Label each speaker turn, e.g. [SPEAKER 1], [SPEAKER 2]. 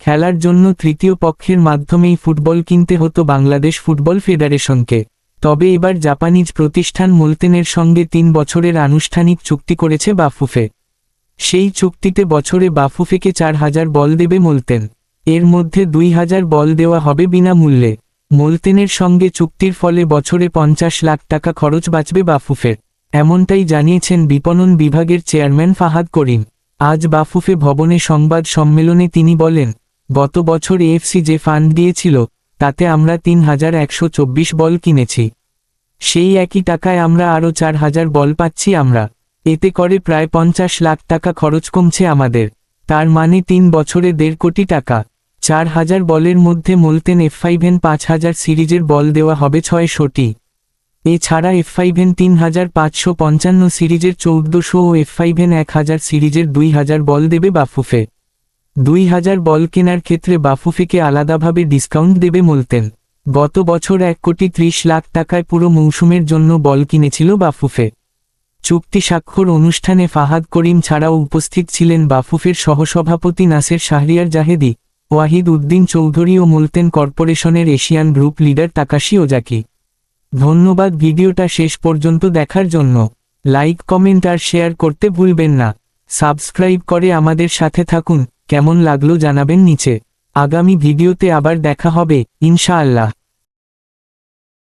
[SPEAKER 1] খেলার জন্য তৃতীয় পক্ষের মাধ্যমেই ফুটবল কিনতে হতো বাংলাদেশ ফুটবল ফেডারেশনকে। তবে এবার জাপানিজ প্রতিষ্ঠান মোলতেনের সঙ্গে 3 বছরের আনুষ্ঠানিক চুক্তি করেছে বাফুফে। সেই চুক্তিতে বছরে বাফুফেকে 4000 বল দেবে মোলতেন। এর মধ্যে 2000 বল দেওয়া হবে বিনামূল্যে। মোলতেনের সঙ্গে চুক্তির ফলে বছরে 50 লাখ টাকা খরচ বাঁচবে বাফুফের, এমনটাই জানিয়েছেন বিপণন বিভাগের চেয়ারম্যান ফাহাদ করিম। আজ বাফুফে ভবনে সংবাদ সম্মেলনে তিনি বলেন, গত বছর এএফসি যে ফান্ড দিয়েছিল তাতে আমরা 3124 বল কিনেছি। সেই একই টাকায় আমরা আরও 4000 বল পাচ্ছি আমরা। এতে করে প্রায় 50 লাখ টাকা খরচ কমছে আমাদের। তার মানে 3 বছরে 1.5 কোটি টাকা। 4000 বলের মধ্যে মোলতেন F5N 5000 সিরিজের বল দেওয়া হবে 600টি। এছাড়া F5N 3555 সিরিজের 1400 ও F5N 1000 সিরিজের 2000 বল দেবে বাফুফে। 2000 বল কেনার ক্ষেত্রে বাফুফেকে আলাদাভাবে ডিসকাউন্ট দেবে মোলতেন। গত বছর 1,30 লাখ টাকায় পুরো মৌসুমের জন্য বল কিনেছিল বাফুফে। চুক্তি স্বাক্ষর অনুষ্ঠানে ফাহাদ করিম ছাড়াও উপস্থিত ছিলেন বাফুফের সহসভাপতি নাসের শাহরিয়ার জাহেদি, ওয়াহিদ উদ্দিন চৌধুরী ও মোলতেন কর্পোরেশনের Asian group leader Takashi Ozaki. ধন্যবাদ ভিডিওটা শেষ পর্যন্ত দেখার জন্য। লাইক, কমেন্ট আর শেয়ার করতে ভুলবেন না। সাবস্ক্রাইব করে আমাদের সাথে থাকুন। কেমন লাগলো জানাবেন নিচে। আগামী ভিডিওতে আবার দেখা হবে ইনশাআল্লাহ।